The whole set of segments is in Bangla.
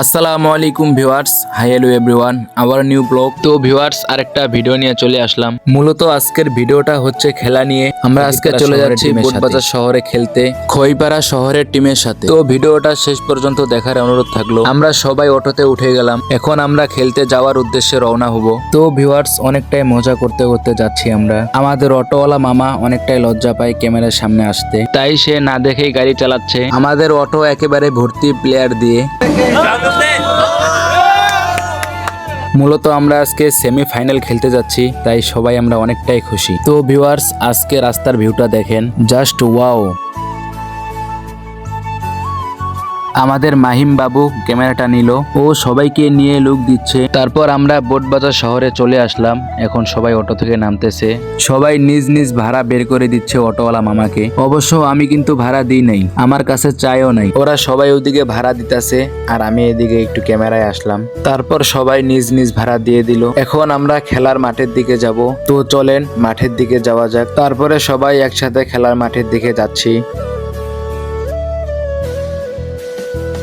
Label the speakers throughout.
Speaker 1: আসসালামু আলাইকুম ভিউয়ার্স, হাই হ্যালো এভরিওয়ান, আবার নিউ ব্লগ। তো ভিউয়ার্স, আরেকটা ভিডিও নিয়ে চলে আসলাম। মূলত আজকের ভিডিওটা হচ্ছে খেলা নিয়ে। আমরা আজকে চলে যাচ্ছি বোটবাজার শহরে খেলতে, খইপাড়া শহরের টিমের সাথে। তো ভিডিওটা শেষ পর্যন্ত দেখার অনুরোধ থাকলো। আমরা সবাই অটোতে উঠে গেলাম, এখন আমরা খেলতে যাওয়ার উদ্দেশ্যে রওনা হব। তো ভিউয়ার্স, অনেকটাই মজা করতে করতে যাচ্ছি আমরা। আমাদের অটোওয়ালা মামা অনেকটাই লজ্জা পায় ক্যামেরার সামনে আসতে, তাই সে না দেখেই গাড়ি চালাচ্ছে। আমাদের অটো একেবারে ভর্তি প্লেয়ার দিয়ে। মূলত আমরা আজকে সেমিফাইনাল খেলতে যাচ্ছি, তাই সবাই আমরা অনেকটাই খুশি। তো ভিউয়ার্স, আজকে রাস্তার ভিউটা দেখেন, জাস্ট ওয়াও। আমাদের মাহিম বাবু ক্যামেরাটা নিল, ও সবাইকে নিয়ে লুক দিচ্ছে। তারপর আমরা বোটবাজার শহরে চলে আসলাম। এখন সবাই অটো থেকে নামতেছে, সবাই নিজ নিজ ভাড়া বের করে দিচ্ছে অটোওয়ালা মামাকে। অবশ্য আমি কিন্তু ভাড়া দিই নাই, আমার কাছে চাইও নাই। ওরা সবাই ওদিকে ভাড়া দিতেছে আর আমি এদিকে একটু ক্যামেরায় আসলাম। তারপর সবাই নিজ নিজ ভাড়া দিয়ে দিল। এখন আমরা খেলার মাঠের দিকে যাব। তো চলেন মাঠের দিকে যাওয়া যাক। তারপরে সবাই একসাথে খেলার মাঠের দিকে যাচ্ছি।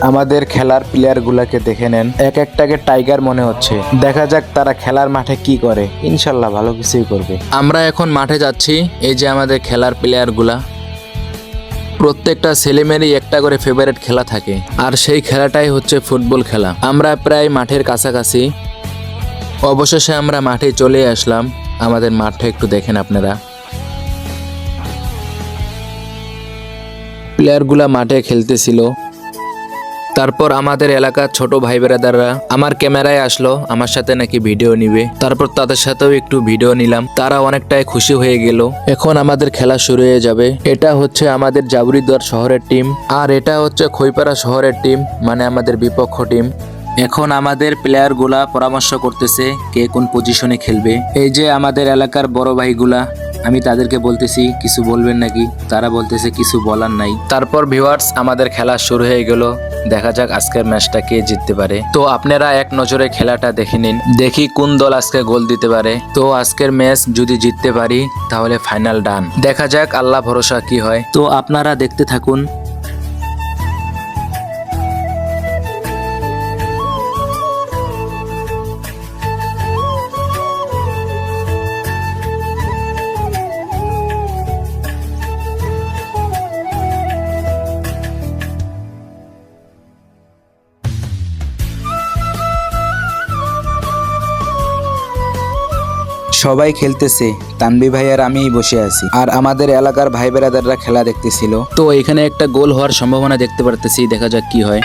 Speaker 1: আমাদের খেলার প্লেয়ার গুলাকে দেখে নেন, এক একটাকে টাইগার মনে হচ্ছে। দেখা যাক তারা খেলার মাঠে কি করে, ইনশাল্লাহ ভালো কিছুই করবে। আমরা এখন মাঠে যাচ্ছি। এই যে আমাদের খেলার প্লেয়ার গুলা, প্রত্যেকটা ছেলেমেয়েরই একটা করে ফেভারিট খেলা থাকে, আর সেই খেলাটাই হচ্ছে ফুটবল খেলা। আমরা প্রায় মাঠের কাছাকাছি, অবশেষে আমরা মাঠে চলে আসলাম। আমাদের মাঠটা একটু দেখেন আপনারা। প্লেয়ারগুলা মাঠে খেলতেছিল। তারপর আমাদের এলাকার ছোট ভাই বেরাদাররা আমার ক্যামেরায় আসলো, আমার সাথে নাকি ভিডিও নিবে। তারপর তাদের সাথেও একটু ভিডিও নিলাম, তারা অনেকটাই খুশি হয়ে গেল। এখন আমাদের খেলা শুরু হয়ে যাবে। এটা হচ্ছে আমাদের জাবরিদুয়ার শহরের টিম, আর এটা হচ্ছে খইপাড়া শহরের টিম, মানে আমাদের বিপক্ষ টিম। এখন আমাদের প্লেয়ার গুলা পরামর্শ করতেছে কে কোন পজিশনে খেলবে। এই যে আমাদের এলাকার বড় ভাইগুলা, আমি তাদেরকে বলতেছি কিছু বলবেন নাকি, তারা বলতেছে কিছু বলার নাই। তারপর ভিউয়ার্স, আমাদের খেলা শুরু হয়ে গেল। দেখা যাক আজকের ম্যাচটা কে জিততে পারে। তো আপনারা এক নজরে খেলাটা দেখে নিন, দেখি কোন দল আজকে গোল দিতে পারে। তো আজকের ম্যাচ যদি জিততে পারি তাহলে ফাইনাল ডান। দেখা যাক, আল্লাহ ভরসা কি হয়। তো আপনারা দেখতে থাকুন। সবাই খেলতেছে, তানবি ভাই আর আমিই বসে আছি, আর আমাদের এলাকার ভাই বেরাদাররা খেলা দেখতেছিল। তো এখানে একটা গোল হওয়ার সম্ভাবনা দেখতে পারতেছি, দেখা যাক কি হয়।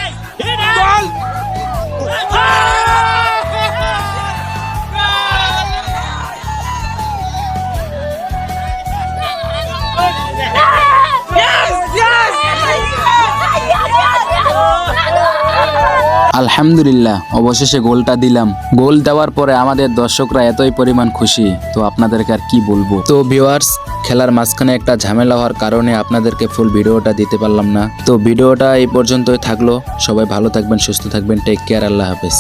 Speaker 1: আলহামদুলিল্লাহ, অবশেষে গোলটা দিলাম। গোল দেওয়ার পরে আমাদের দর্শকরা এতই পরিমাণ খুশি, তো আপনাদেরকে আর কি বলবো। তো ভিউয়ার্স, খেলার মাঝখানে একটা ঝামেলা হওয়ার কারণে আপনাদেরকে ফুল ভিডিওটা দিতে পারলাম না। তো ভিডিওটা এই পর্যন্তই থাকলো। সবাই ভালো থাকবেন, সুস্থ থাকবেন, টেক কেয়ার, আল্লাহ হাফেজ।